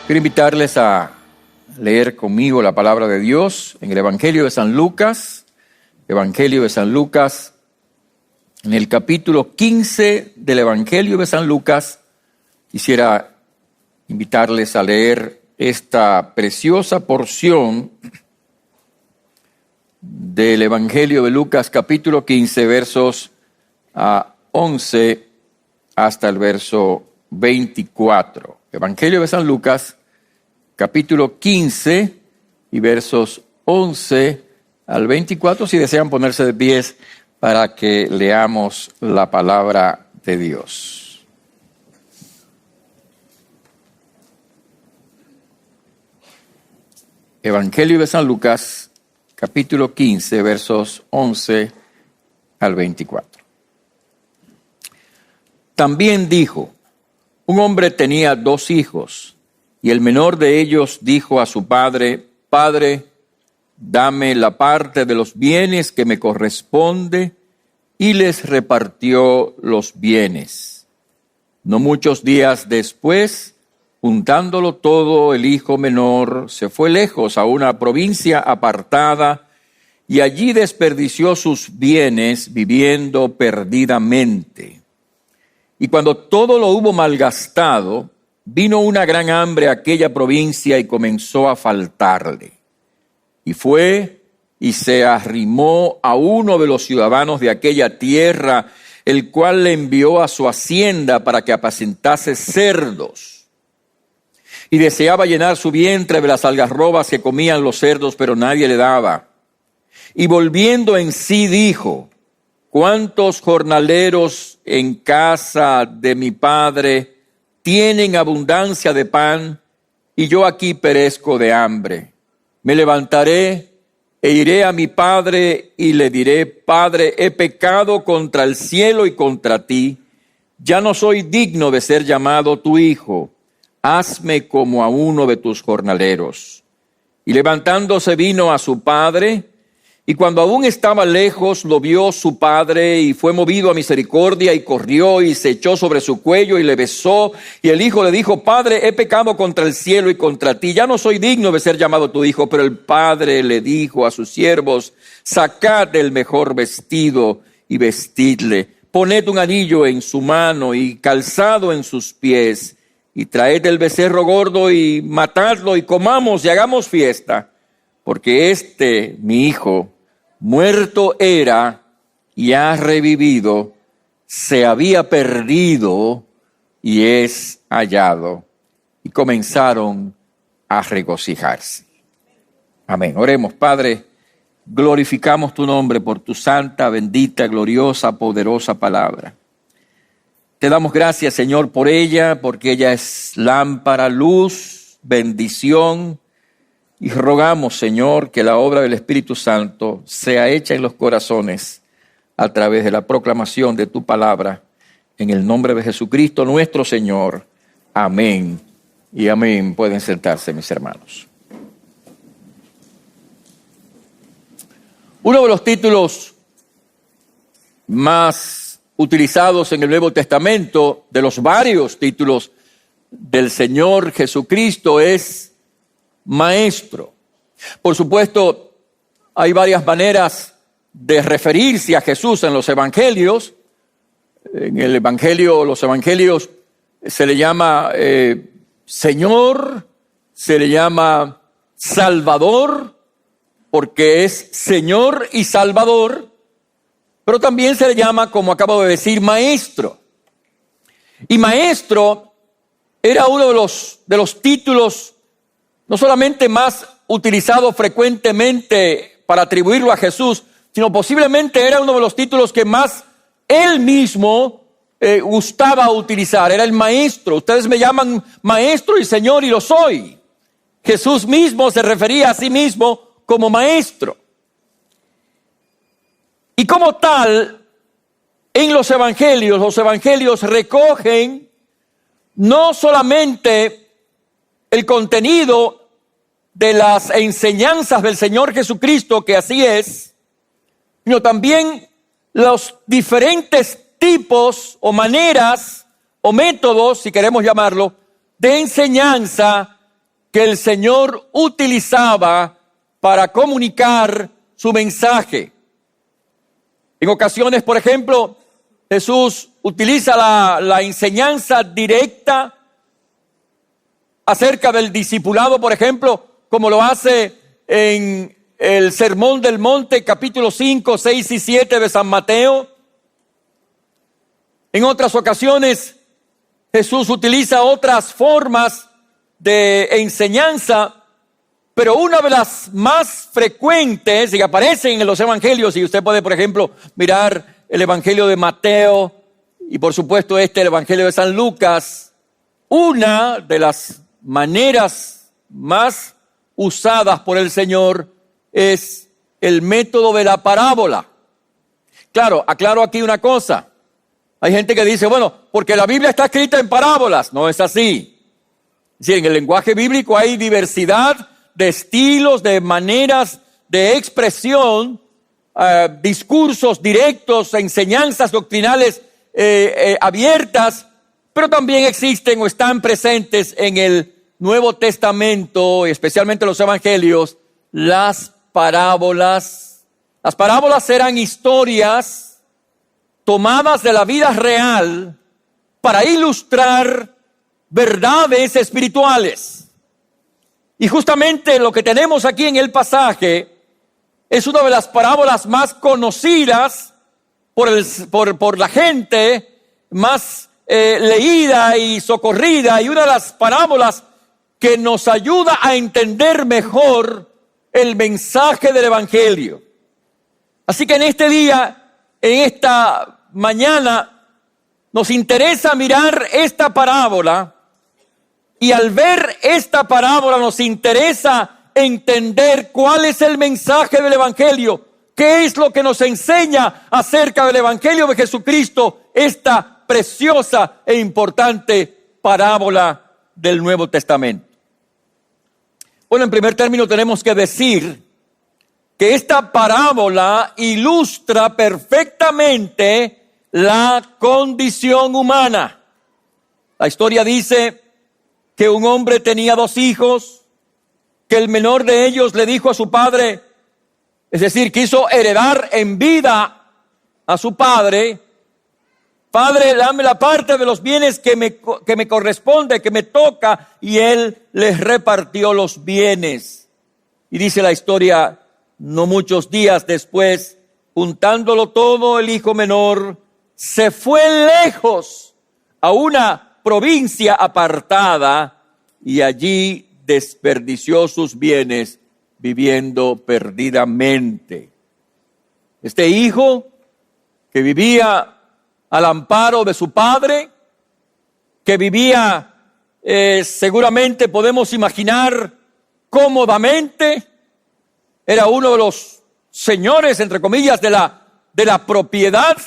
Quiero invitarles a leer conmigo la palabra de Dios en el Evangelio de San Lucas. Evangelio de San Lucas, en el capítulo 15 del Evangelio de San Lucas. Quisiera invitarles a leer esta preciosa porción del Evangelio de Lucas, capítulo 15, versos 11 hasta el verso 24. Evangelio de San Lucas, capítulo 15 y versos 11 al 24, si desean ponerse de pies para que leamos la palabra de Dios. Evangelio de San Lucas, capítulo 15, versos 11 al 24. También dijo: un hombre tenía 2 hijos, y el menor de ellos dijo a su padre: Padre, dame la parte de los bienes que me corresponde, y les repartió los bienes. No muchos días después, juntándolo todo, el hijo menor se fue lejos a una provincia apartada, y allí desperdició sus bienes viviendo perdidamente. Y cuando todo lo hubo malgastado, vino una gran hambre a aquella provincia y comenzó a faltarle. Y fue y se arrimó a uno de los ciudadanos de aquella tierra, el cual le envió a su hacienda para que apacentase cerdos. Y deseaba llenar su vientre de las algarrobas que comían los cerdos, pero nadie le daba. Y volviendo en sí dijo: ¿cuántos jornaleros en casa de mi padre tienen abundancia de pan, y yo aquí perezco de hambre? Me levantaré e iré a mi padre y le diré: Padre, he pecado contra el cielo y contra ti. Ya no soy digno de ser llamado tu hijo. Hazme como a uno de tus jornaleros. Y levantándose vino a su padre. Y cuando aún estaba lejos, lo vio su padre y fue movido a misericordia y corrió y se echó sobre su cuello y le besó. Y el hijo le dijo: Padre, he pecado contra el cielo y contra ti. Ya no soy digno de ser llamado tu hijo. Pero el padre le dijo a sus siervos: Sacad el mejor vestido y vestidle. Poned un anillo en su mano y calzado en sus pies. Y traed el becerro gordo y matadlo y comamos y hagamos fiesta. Porque mi hijo, muerto era y ha revivido, se había perdido y es hallado. Y comenzaron a regocijarse. Amén. Oremos. Padre, glorificamos tu nombre por tu santa, bendita, gloriosa, poderosa palabra. Te damos gracias, Señor, por ella, porque ella es lámpara, luz, bendición. Y rogamos, Señor, que la obra del Espíritu Santo sea hecha en los corazones a través de la proclamación de tu palabra. En el nombre de Jesucristo, nuestro Señor. Amén y amén. Pueden sentarse, mis hermanos. Uno de los títulos más utilizados en el Nuevo Testamento, de los varios títulos del Señor Jesucristo, es Maestro. Por supuesto, hay varias maneras de referirse a Jesús en los evangelios. En los evangelios se le llama Señor, se le llama Salvador, porque es Señor y Salvador, pero también se le llama, como acabo de decir, Maestro. Y Maestro era uno de los títulos no solamente más utilizado frecuentemente para atribuirlo a Jesús, sino posiblemente era uno de los títulos que más él mismo gustaba utilizar. Era el Maestro. Ustedes me llaman Maestro y Señor, y lo soy. Jesús mismo se refería a sí mismo como Maestro. Y como tal, en los evangelios recogen no solamente el contenido de las enseñanzas del Señor Jesucristo, que así es, sino también los diferentes tipos o maneras o métodos, si queremos llamarlo, de enseñanza que el Señor utilizaba para comunicar su mensaje. En ocasiones, por ejemplo, Jesús utiliza la enseñanza directa acerca del discipulado, por ejemplo, como lo hace en el Sermón del Monte, capítulo 5, 6 y 7 de San Mateo. En otras ocasiones, Jesús utiliza otras formas de enseñanza, pero una de las más frecuentes y aparecen en los evangelios, y usted puede, por ejemplo, mirar el evangelio de Mateo y por supuesto el evangelio de San Lucas, una de las maneras más usadas por el Señor es el método de la parábola. Claro, aclaro aquí una cosa. Hay gente que dice, bueno, porque la Biblia está escrita en parábolas. No es así. Sí, en el lenguaje bíblico hay diversidad de estilos, de maneras de expresión, discursos directos, enseñanzas doctrinales abiertas, pero también existen o están presentes en el Nuevo Testamento, especialmente los evangelios, las parábolas. Las parábolas eran historias tomadas de la vida real para ilustrar verdades espirituales. Y justamente lo que tenemos aquí en el pasaje es una de las parábolas más conocidas por la gente, más leída y socorrida, y una de las parábolas que nos ayuda a entender mejor el mensaje del Evangelio. Así que en este día, en esta mañana, nos interesa mirar esta parábola, y al ver esta parábola nos interesa entender cuál es el mensaje del Evangelio, qué es lo que nos enseña acerca del Evangelio de Jesucristo, esta preciosa e importante parábola del Nuevo Testamento. Bueno, en primer término tenemos que decir que esta parábola ilustra perfectamente la condición humana. La historia dice que un hombre tenía 2 hijos, que el menor de ellos le dijo a su padre, es decir, quiso heredar en vida a su padre: Padre, dame la parte de los bienes que me corresponde, que me toca. Y él les repartió los bienes. Y dice la historia, no muchos días después, juntándolo todo, el hijo menor se fue lejos a una provincia apartada y allí desperdició sus bienes viviendo perdidamente. Este hijo que vivía al amparo de su padre, que vivía seguramente podemos imaginar cómodamente, era uno de los señores, entre comillas, de la propiedad.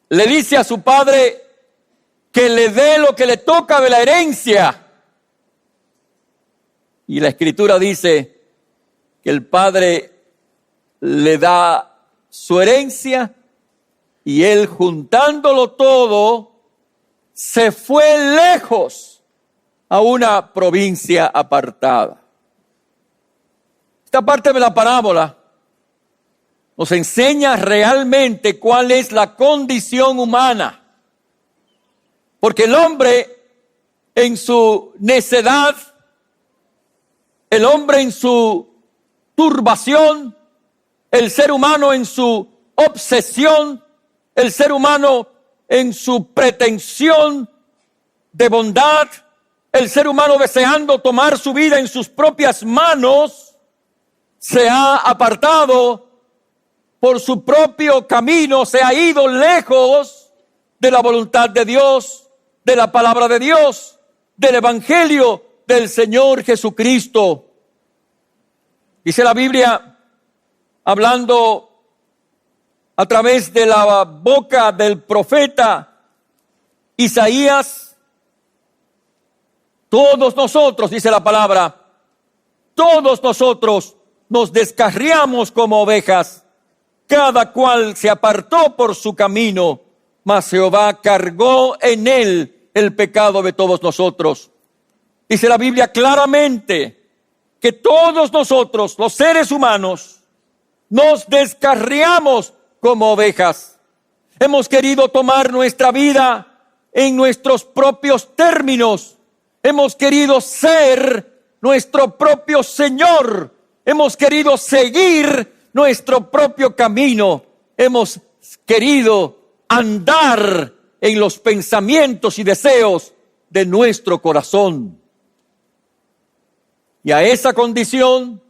Le dice a su padre que le dé lo que le toca de la herencia. Y la Escritura dice que el padre le da su herencia y él, juntándolo todo, se fue lejos a una provincia apartada. Esta parte de la parábola nos enseña realmente cuál es la condición humana. Porque el hombre en su necedad, el hombre en su turbación, el ser humano en su obsesión, el ser humano en su pretensión de bondad, el ser humano deseando tomar su vida en sus propias manos, se ha apartado por su propio camino, se ha ido lejos de la voluntad de Dios, de la palabra de Dios, del Evangelio del Señor Jesucristo. Dice la Biblia, hablando a través de la boca del profeta Isaías, todos nosotros, dice la palabra, todos nosotros nos descarriamos como ovejas, cada cual se apartó por su camino, mas Jehová cargó en él el pecado de todos nosotros. Dice la Biblia claramente que todos nosotros, los seres humanos, nos descarriamos como ovejas. Hemos querido tomar nuestra vida en nuestros propios términos. Hemos querido ser nuestro propio Señor. Hemos querido seguir nuestro propio camino. Hemos querido andar en los pensamientos y deseos de nuestro corazón. Y a esa condición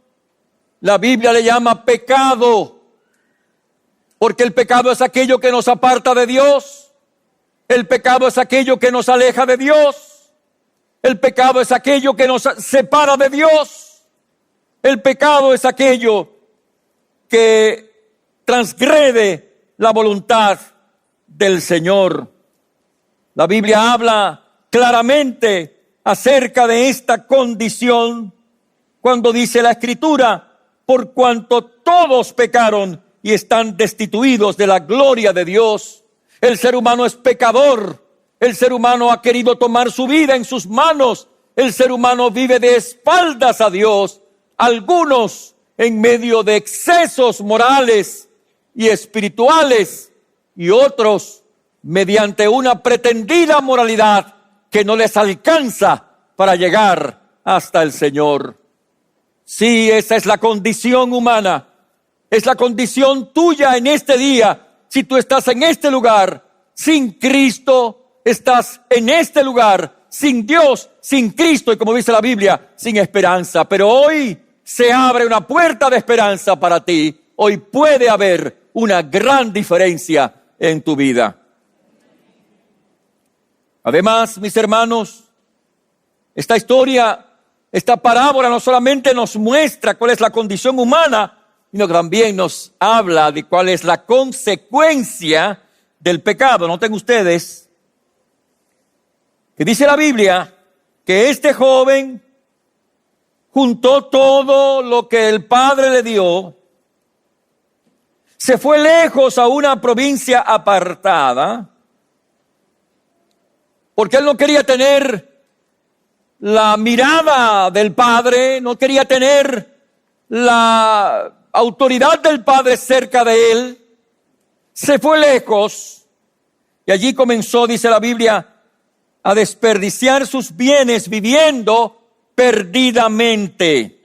la Biblia le llama pecado, porque el pecado es aquello que nos aparta de Dios, el pecado es aquello que nos aleja de Dios, el pecado es aquello que nos separa de Dios, el pecado es aquello que transgrede la voluntad del Señor. La Biblia habla claramente acerca de esta condición cuando dice la Escritura: por cuanto todos pecaron y están destituidos de la gloria de Dios. El ser humano es pecador. El ser humano ha querido tomar su vida en sus manos. El ser humano vive de espaldas a Dios. Algunos en medio de excesos morales y espirituales, y otros mediante una pretendida moralidad que no les alcanza para llegar hasta el Señor. Sí, esa es la condición humana, es la condición tuya en este día. Si tú estás en este lugar sin Cristo, estás en este lugar sin Dios, sin Cristo y, como dice la Biblia, sin esperanza. Pero hoy se abre una puerta de esperanza para ti. Hoy puede haber una gran diferencia en tu vida. Además, mis hermanos, esta historia, esta parábola no solamente nos muestra cuál es la condición humana, sino que también nos habla de cuál es la consecuencia del pecado. Noten ustedes que dice la Biblia que este joven juntó todo lo que el padre le dio, se fue lejos a una provincia apartada, porque él no quería tener la mirada del Padre, no quería tener la autoridad del Padre cerca de él. Se fue lejos y allí comenzó, dice la Biblia, a desperdiciar sus bienes viviendo perdidamente.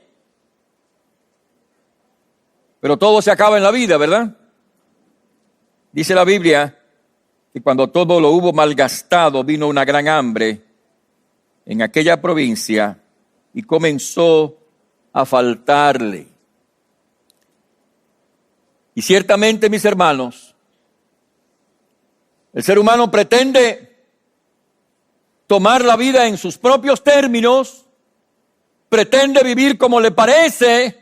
Pero todo se acaba en la vida, ¿verdad? Dice la Biblia que cuando todo lo hubo malgastado, vino una gran hambre en aquella provincia y comenzó a faltarle. Y ciertamente, mis hermanos, el ser humano pretende tomar la vida en sus propios términos, pretende vivir como le parece,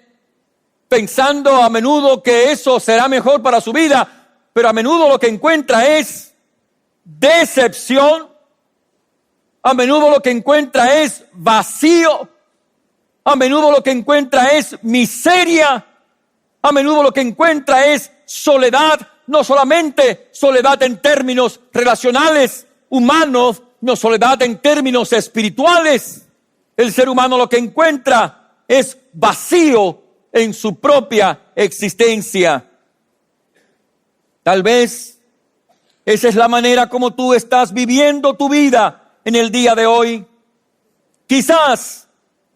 pensando a menudo que eso será mejor para su vida, pero a menudo lo que encuentra es decepción, a menudo lo que encuentra es vacío, a menudo lo que encuentra es miseria, a menudo lo que encuentra es soledad, no solamente soledad en términos relacionales, humanos, no soledad en términos espirituales. El ser humano lo que encuentra es vacío en su propia existencia. Tal vez esa es la manera como tú estás viviendo tu vida en el día de hoy. Quizás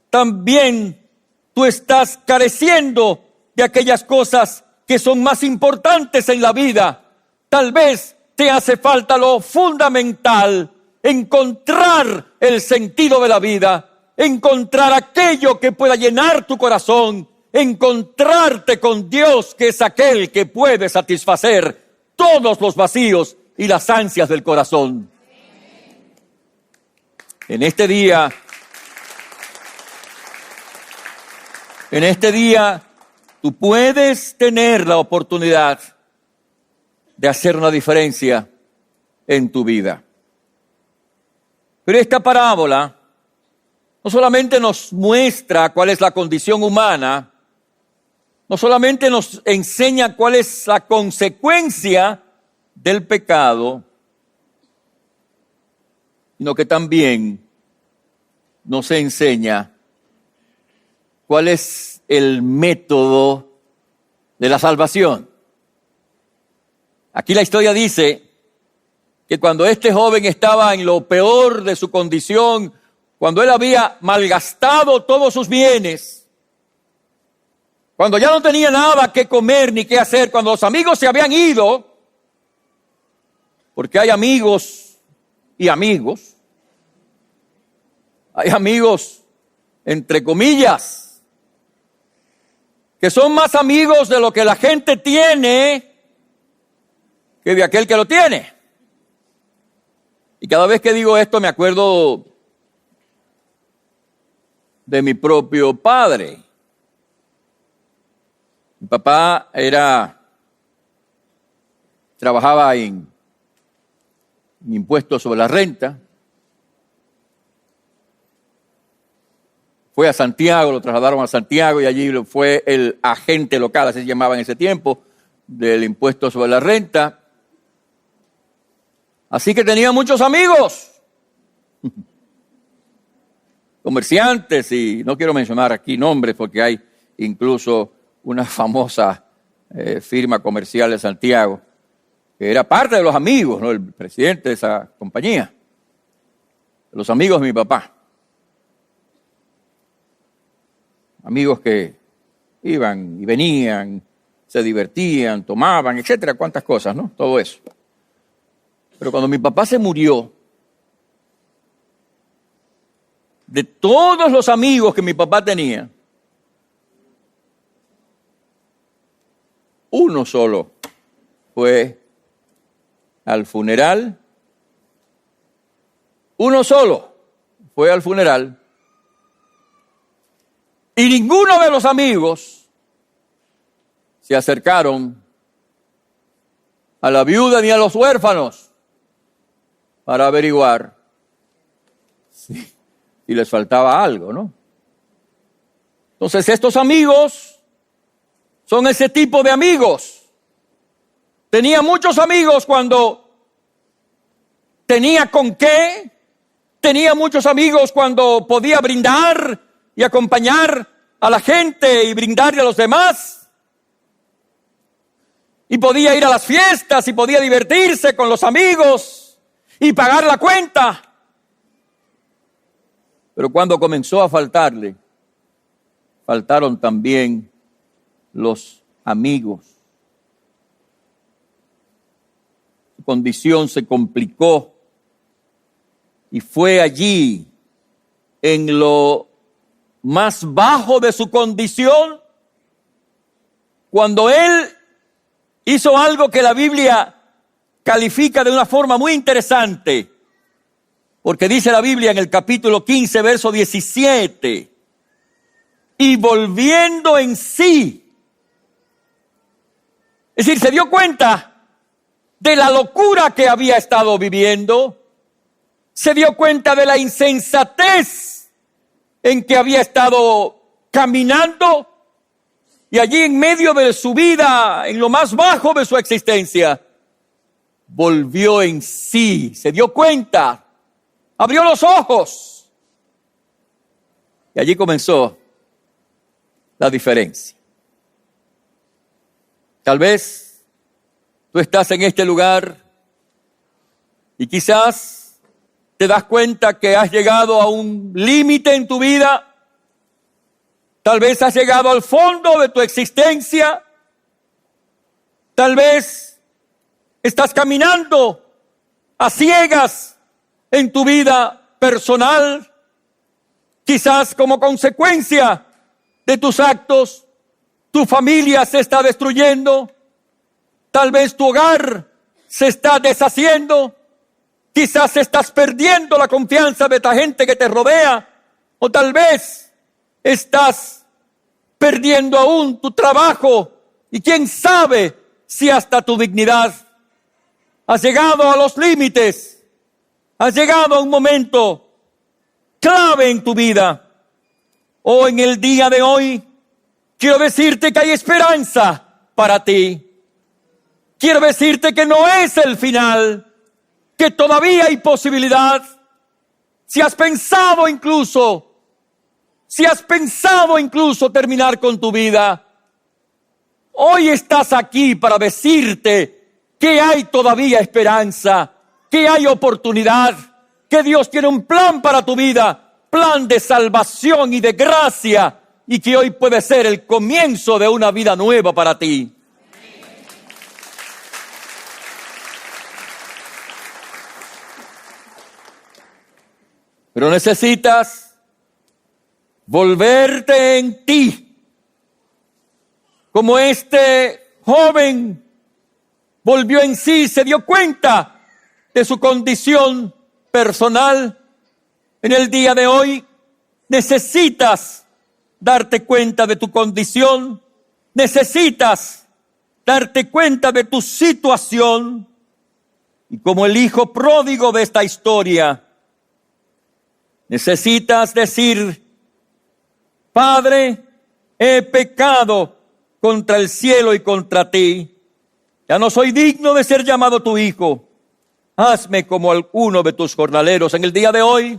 también tú estás careciendo de aquellas cosas que son más importantes en la vida. Tal vez te hace falta lo fundamental, encontrar el sentido de la vida, encontrar aquello que pueda llenar tu corazón, encontrarte con Dios, que es aquel que puede satisfacer todos los vacíos y las ansias del corazón. En este día, tú puedes tener la oportunidad de hacer una diferencia en tu vida. Pero esta parábola no solamente nos muestra cuál es la condición humana, no solamente nos enseña cuál es la consecuencia del pecado, sino que también no se enseña cuál es el método de la salvación. Aquí la historia dice que cuando este joven estaba en lo peor de su condición, cuando él había malgastado todos sus bienes, cuando ya no tenía nada que comer ni qué hacer, cuando los amigos se habían ido, porque hay amigos y amigos, hay amigos entre comillas, que son más amigos de lo que la gente tiene que de aquel que lo tiene. Y cada vez que digo esto me acuerdo de mi propio padre. Mi papá trabajaba en impuestos sobre la renta. Fue a Santiago, lo trasladaron a Santiago y allí fue el agente local, así se llamaba en ese tiempo, del impuesto sobre la renta. Así que tenía muchos amigos, comerciantes, y no quiero mencionar aquí nombres porque hay incluso una famosa firma comercial de Santiago que era parte de los amigos, ¿no? El presidente de esa compañía, los amigos de mi papá. Amigos que iban y venían, se divertían, tomaban, etcétera, cuántas cosas, ¿no? Todo eso. Pero cuando mi papá se murió, de todos los amigos que mi papá tenía, uno solo fue al funeral. Uno solo fue al funeral. Y ninguno de los amigos se acercaron a la viuda ni a los huérfanos para averiguar si les faltaba algo, ¿no? Entonces estos amigos son ese tipo de amigos. Tenía muchos amigos cuando tenía con qué, tenía muchos amigos cuando podía brindar y acompañar a la gente y brindarle a los demás. Y podía ir a las fiestas y podía divertirse con los amigos y pagar la cuenta. Pero cuando comenzó a faltarle, faltaron también los amigos. Su condición se complicó y fue allí, en lo más bajo de su condición, cuando él hizo algo que la Biblia califica de una forma muy interesante, porque dice la Biblia en el capítulo 15, verso 17, y volviendo en sí, es decir, se dio cuenta de la locura que había estado viviendo, se dio cuenta de la insensatez en que había estado caminando, y allí en medio de su vida, en lo más bajo de su existencia, volvió en sí, se dio cuenta, abrió los ojos, y allí comenzó la diferencia. Tal vez tú estás en este lugar y quizás te das cuenta que has llegado a un límite en tu vida. Tal vez has llegado al fondo de tu existencia. Tal vez estás caminando a ciegas en tu vida personal. Quizás como consecuencia de tus actos, tu familia se está destruyendo. Tal vez tu hogar se está deshaciendo. Quizás estás perdiendo la confianza de esta gente que te rodea. O tal vez estás perdiendo aún tu trabajo y quién sabe si hasta tu dignidad. Has llegado a los límites, has llegado a un momento clave en tu vida. O en el día de hoy, quiero decirte que hay esperanza para ti. Quiero decirte que no es el final, que todavía hay posibilidad. si has pensado incluso terminar con tu vida, hoy estás aquí para decirte que hay todavía esperanza, que hay oportunidad, que Dios tiene un plan para tu vida, plan de salvación y de gracia, y que hoy puede ser el comienzo de una vida nueva para ti. Pero necesitas volverte en ti, como este joven volvió en sí, se dio cuenta de su condición personal. En el día de hoy necesitas darte cuenta de tu condición, necesitas darte cuenta de tu situación, y como el hijo pródigo de esta historia, necesitas decir: Padre, he pecado contra el cielo y contra ti. Ya no soy digno de ser llamado tu hijo. Hazme como alguno de tus jornaleros. En el día de hoy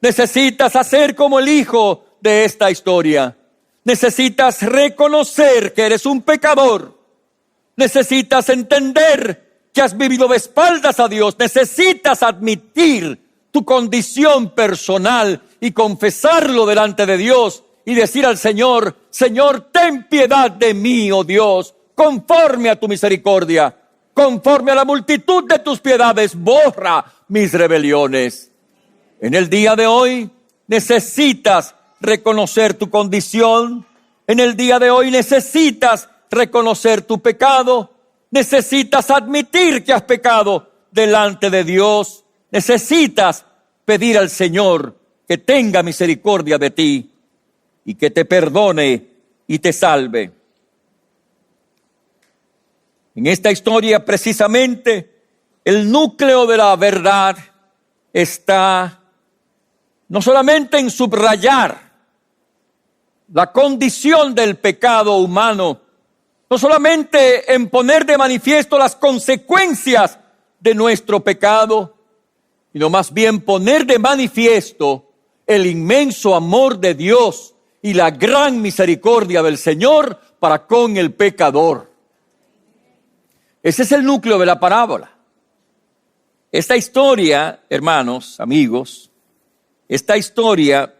necesitas hacer como el hijo de esta historia. Necesitas reconocer que eres un pecador. Necesitas entender que has vivido de espaldas a Dios. Necesitas admitir tu condición personal y confesarlo delante de Dios y decir al Señor: Señor, ten piedad de mí, oh Dios, conforme a tu misericordia, conforme a la multitud de tus piedades, borra mis rebeliones. En el día de hoy necesitas reconocer tu condición. En el día de hoy necesitas reconocer tu pecado. Necesitas admitir que has pecado delante de Dios. Necesitas pedir al Señor que tenga misericordia de ti y que te perdone y te salve. En esta historia, precisamente, el núcleo de la verdad está no solamente en subrayar la condición del pecado humano, no solamente en poner de manifiesto las consecuencias de nuestro pecado, sino más bien poner de manifiesto el inmenso amor de Dios y la gran misericordia del Señor para con el pecador. Ese es el núcleo de la parábola. Esta historia, hermanos, amigos, esta historia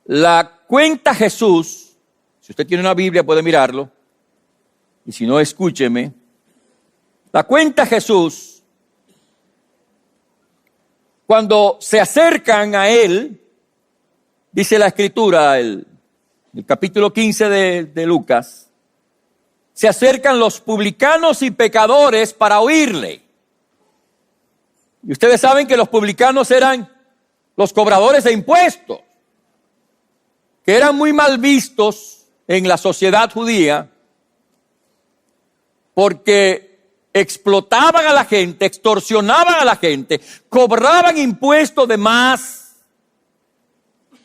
la cuenta Jesús. Si usted tiene una Biblia puede mirarlo, y si no, escúcheme. La cuenta Jesús cuando se acercan a él, dice la Escritura, el capítulo 15 de Lucas, se acercan los publicanos y pecadores para oírle. Y ustedes saben que los publicanos eran los cobradores de impuestos, que eran muy mal vistos en la sociedad judía, porque explotaban a la gente, extorsionaban a la gente, cobraban impuestos de más,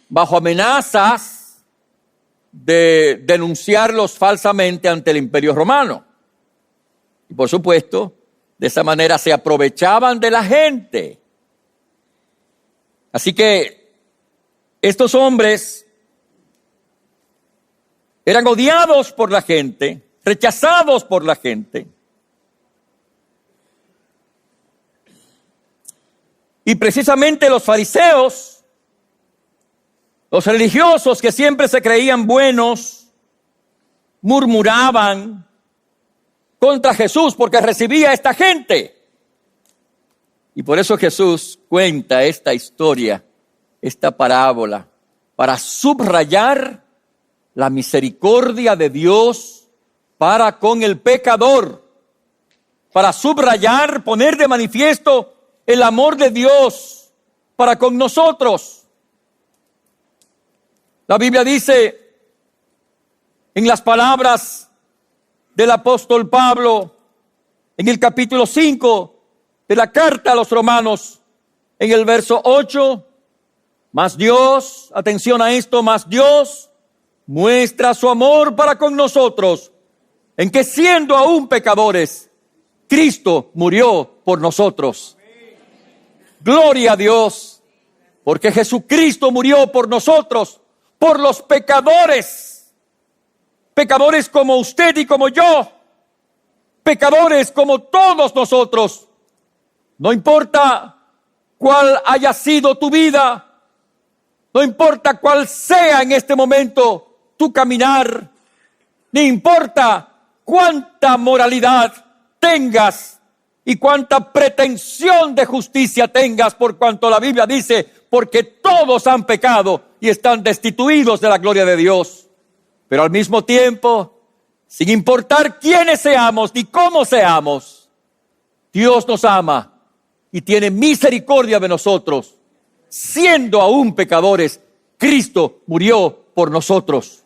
bajo amenazas de denunciarlos falsamente ante el Imperio Romano. Y por supuesto, de esa manera se aprovechaban de la gente. Así que estos hombres eran odiados por la gente, rechazados por la gente. Y precisamente los fariseos, los religiosos que siempre se creían buenos, murmuraban contra Jesús porque recibía a esta gente. Y por eso Jesús cuenta esta historia, esta parábola, para subrayar la misericordia de Dios para con el pecador, para subrayar, poner de manifiesto el amor de Dios para con nosotros. La Biblia dice en las palabras del apóstol Pablo, en el capítulo 5 de la carta a los Romanos, en el verso 8, mas Dios, atención a esto, mas Dios muestra su amor para con nosotros, en que siendo aún pecadores, Cristo murió por nosotros. Gloria a Dios, porque Jesucristo murió por nosotros, por los pecadores. Pecadores como usted y como yo. Pecadores como todos nosotros. No importa cuál haya sido tu vida, no importa cuál sea en este momento tu caminar, ni importa cuánta moralidad tengas y cuánta pretensión de justicia tengas, por cuanto la Biblia dice, porque todos han pecado y están destituidos de la gloria de Dios. Pero al mismo tiempo, sin importar quiénes seamos ni cómo seamos, Dios nos ama y tiene misericordia de nosotros. Siendo aún pecadores, Cristo murió por nosotros.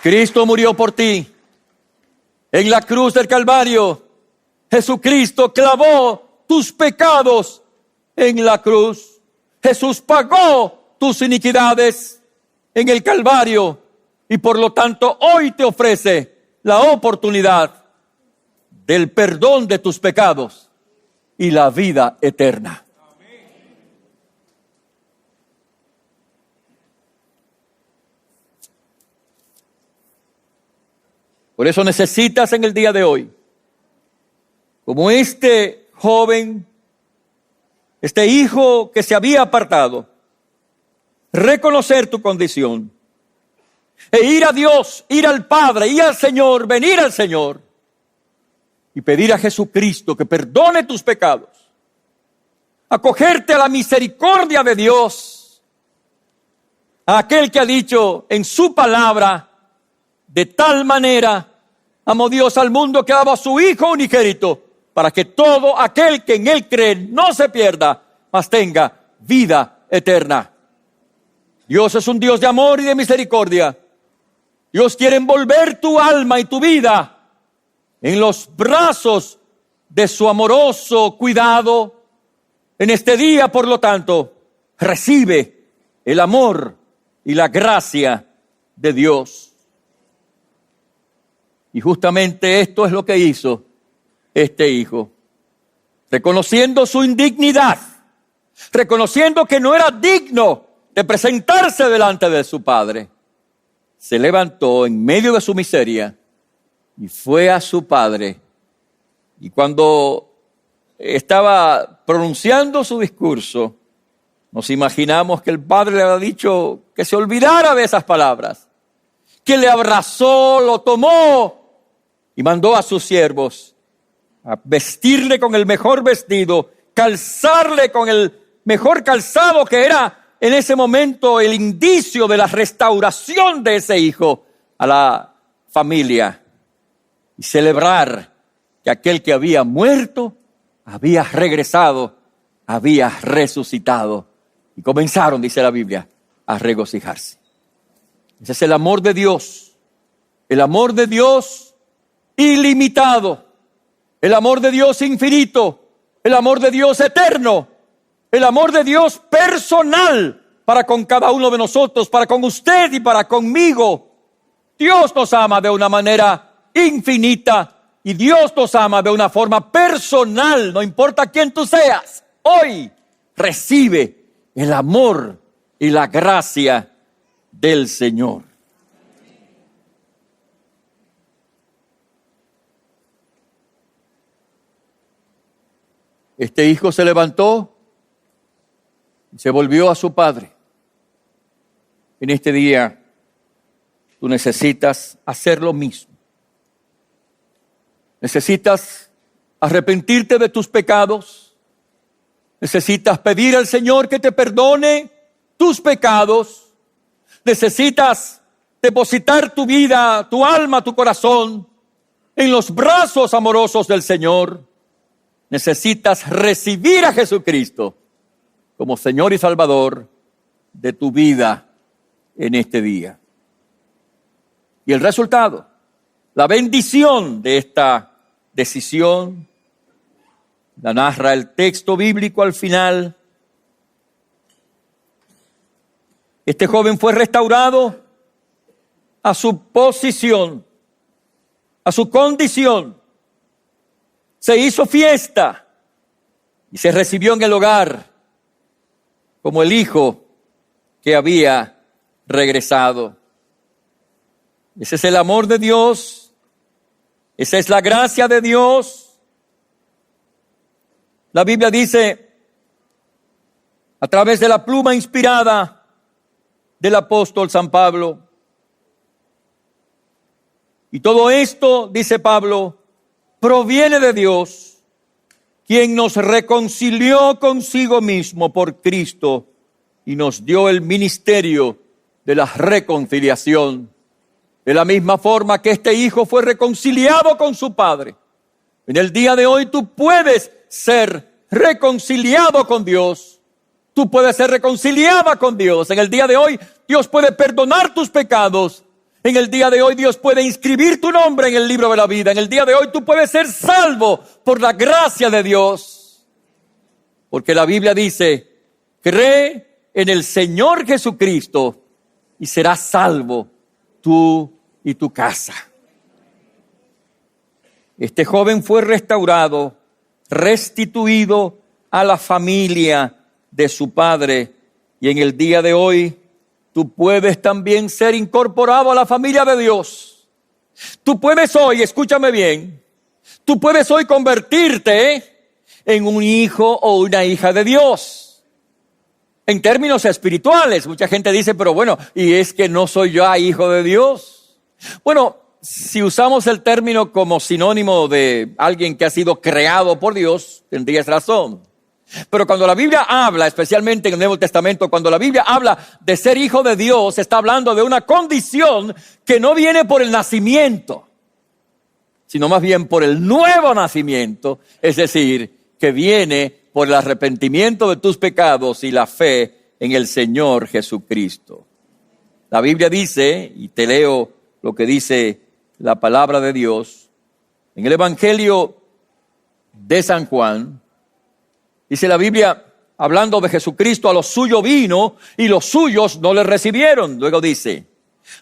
Cristo murió por ti. En la cruz del Calvario, Jesucristo clavó tus pecados en la cruz. Jesús pagó tus iniquidades en el Calvario y por lo tanto hoy te ofrece la oportunidad del perdón de tus pecados y la vida eterna. Por eso necesitas en el día de hoy, como este joven, este hijo que se había apartado, reconocer tu condición e ir a Dios, ir al Padre, ir al Señor, venir al Señor y pedir a Jesucristo que perdone tus pecados, acogerte a la misericordia de Dios, a aquel que ha dicho en su palabra, de tal manera amó Dios al mundo que daba a su Hijo unigénito, para que todo aquel que en Él cree no se pierda, mas tenga vida eterna. Dios es un Dios de amor y de misericordia. Dios quiere envolver tu alma y tu vida en los brazos de su amoroso cuidado. En este día, por lo tanto, recibe el amor y la gracia de Dios. Y justamente esto es lo que hizo este hijo. Reconociendo su indignidad, reconociendo que no era digno de presentarse delante de su padre, se levantó en medio de su miseria y fue a su padre. Y cuando estaba pronunciando su discurso, nos imaginamos que el padre le había dicho que se olvidara de esas palabras, que le abrazó, lo tomó y mandó a sus siervos a vestirle con el mejor vestido, calzarle con el mejor calzado, que era en ese momento el indicio de la restauración de ese hijo a la familia, y celebrar que aquel que había muerto había regresado, había resucitado, y comenzaron, dice la Biblia, a regocijarse. Ese es el amor de Dios ilimitado, el amor de Dios infinito, el amor de Dios eterno, el amor de Dios personal para con cada uno de nosotros, para con usted y para conmigo. Dios nos ama de una manera infinita y Dios nos ama de una forma personal, no importa quién tú seas. Hoy recibe el amor y la gracia del Señor. Este hijo se levantó y se volvió a su padre. En este día, tú necesitas hacer lo mismo. Necesitas arrepentirte de tus pecados. Necesitas pedir al Señor que te perdone tus pecados. Necesitas depositar tu vida, tu alma, tu corazón en los brazos amorosos del Señor. Necesitas recibir a Jesucristo como Señor y Salvador de tu vida en este día. Y el resultado, la bendición de esta decisión, la narra el texto bíblico al final. Este joven fue restaurado a su posición, a su condición Se hizo fiesta y se recibió en el hogar como el hijo que había regresado. Ese es el amor de Dios. Esa es la gracia de Dios. La Biblia dice, a través de la pluma inspirada del apóstol San Pablo, y todo esto, dice Pablo, proviene de Dios, quien nos reconcilió consigo mismo por Cristo y nos dio el ministerio de la reconciliación. De la misma forma que este hijo fue reconciliado con su padre, en el día de hoy tú puedes ser reconciliado con Dios. Tú puedes ser reconciliada con Dios. En el día de hoy Dios puede perdonar tus pecados. En el día de hoy Dios puede inscribir tu nombre en el libro de la vida. En el día de hoy tú puedes ser salvo por la gracia de Dios. Porque la Biblia dice, cree en el Señor Jesucristo y serás salvo tú y tu casa. Este joven fue restaurado, restituido a la familia de su padre. Y en el día de hoy tú puedes también ser incorporado a la familia de Dios. Tú puedes hoy, escúchame bien, tú puedes hoy convertirte en un hijo o una hija de Dios. En términos espirituales, mucha gente dice, pero bueno, ¿y es que no soy yo hijo de Dios? Bueno, si usamos el término como sinónimo de alguien que ha sido creado por Dios, tendrías razón. Pero cuando la Biblia habla, especialmente en el Nuevo Testamento, cuando la Biblia habla de ser hijo de Dios, está hablando de una condición que no viene por el nacimiento, sino más bien por el nuevo nacimiento, es decir, que viene por el arrepentimiento de tus pecados y la fe en el Señor Jesucristo. La Biblia dice, y te leo lo que dice la palabra de Dios, en el Evangelio de San Juan, dice la Biblia, hablando de Jesucristo, a los suyos vino y los suyos no le recibieron. Luego dice,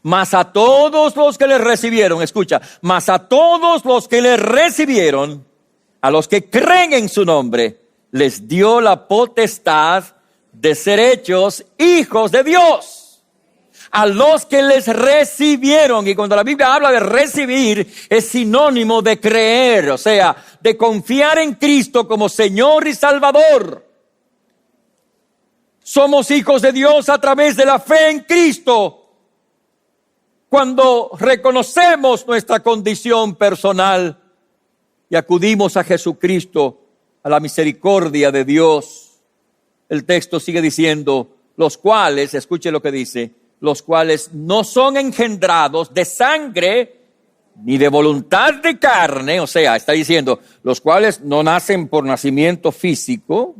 mas a todos los que le recibieron, escucha, mas a todos los que le recibieron, a los que creen en su nombre, les dio la potestad de ser hechos hijos de Dios. A los que les recibieron, y cuando la Biblia habla de recibir, es sinónimo de creer, o sea, de confiar en Cristo como Señor y Salvador. Somos hijos de Dios a través de la fe en Cristo. Cuando reconocemos nuestra condición personal y acudimos a Jesucristo, a la misericordia de Dios. El texto sigue diciendo, los cuales, escuche lo que dice, los cuales no son engendrados de sangre ni de voluntad de carne, o sea, está diciendo, los cuales no nacen por nacimiento físico,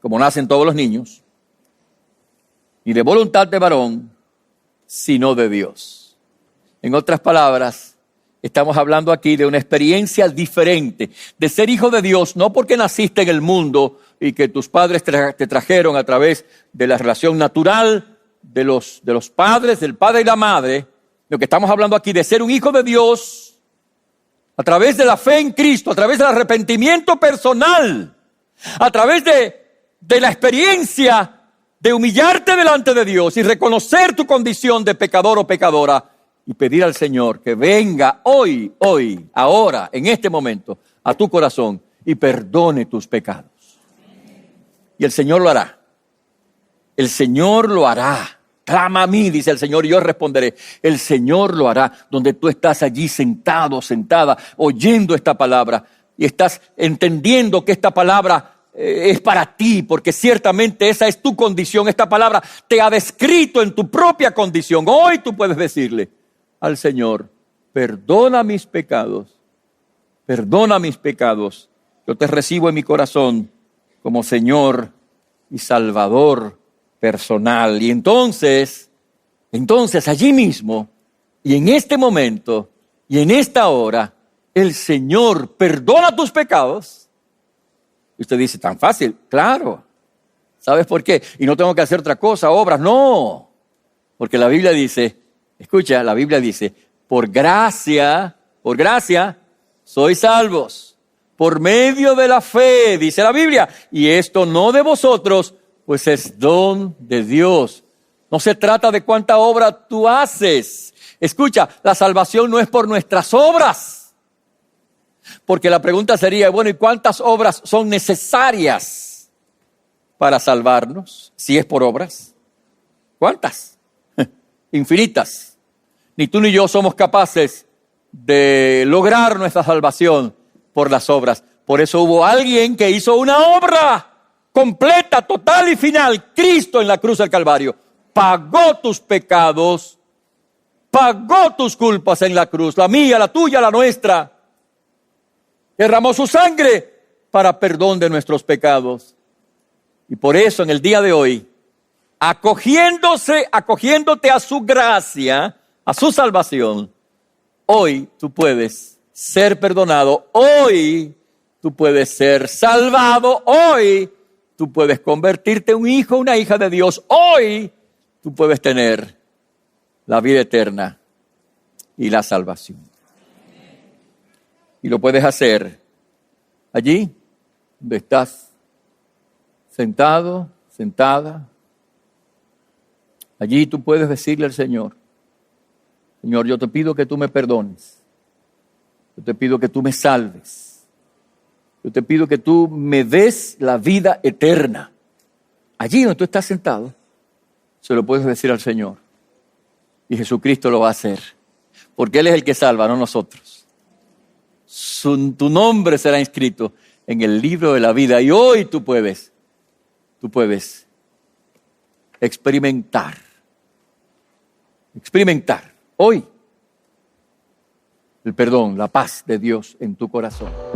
como nacen todos los niños, ni de voluntad de varón, sino de Dios. En otras palabras, estamos hablando aquí de una experiencia diferente, de ser hijo de Dios, no porque naciste en el mundo y que tus padres te trajeron a través de la relación natural de los padres, del padre y la madre. Lo que estamos hablando aquí de ser un hijo de Dios a través de la fe en Cristo, a través del arrepentimiento personal, a través de la experiencia de humillarte delante de Dios y reconocer tu condición de pecador o pecadora y pedir al Señor que venga hoy, ahora, en este momento, a tu corazón y perdone tus pecados. Y el Señor lo hará. El Señor lo hará. Clama a mí, dice el Señor, y yo responderé. El Señor lo hará, donde tú estás allí sentado, sentada, oyendo esta palabra y estás entendiendo que esta palabra es para ti, porque ciertamente esa es tu condición. Esta palabra te ha descrito en tu propia condición. Hoy tú puedes decirle al Señor, perdona mis pecados, yo te recibo en mi corazón como Señor y Salvador personal. Y entonces allí mismo y en este momento y en esta hora, el Señor perdona tus pecados. Y usted dice, tan fácil, claro. ¿Sabes por qué? Y no tengo que hacer otra cosa, obras, no. Porque la Biblia dice, escucha, la Biblia dice, por gracia sois salvos por medio de la fe, dice la Biblia, y esto no de vosotros, pues es don de Dios. No se trata de cuánta obra tú haces. Escucha, la salvación no es por nuestras obras. Porque la pregunta sería, bueno, ¿y cuántas obras son necesarias para salvarnos? Si es por obras. ¿Cuántas? Infinitas. Ni tú ni yo somos capaces de lograr nuestra salvación por las obras. Por eso hubo alguien que hizo una obra completa, total y final. Cristo en la cruz del Calvario. Pagó tus pecados, pagó tus culpas en la cruz, la mía, la tuya, la nuestra. Derramó su sangre para perdón de nuestros pecados. Y por eso en el día de hoy, acogiéndote a su gracia, a su salvación, hoy tú puedes ser perdonado, hoy tú puedes ser salvado, hoy tú puedes convertirte en un hijo, una hija de Dios, hoy tú puedes tener la vida eterna y la salvación. Y lo puedes hacer allí donde estás sentado, sentada. Allí tú puedes decirle al Señor, Señor, yo te pido que tú me perdones. Yo te pido que tú me salves. Yo te pido que tú me des la vida eterna. Allí donde tú estás sentado, se lo puedes decir al Señor. Y Jesucristo lo va a hacer. Porque Él es el que salva, no nosotros. Tu nombre será inscrito en el libro de la vida. Y hoy tú puedes experimentar hoy el perdón, la paz de Dios en tu corazón.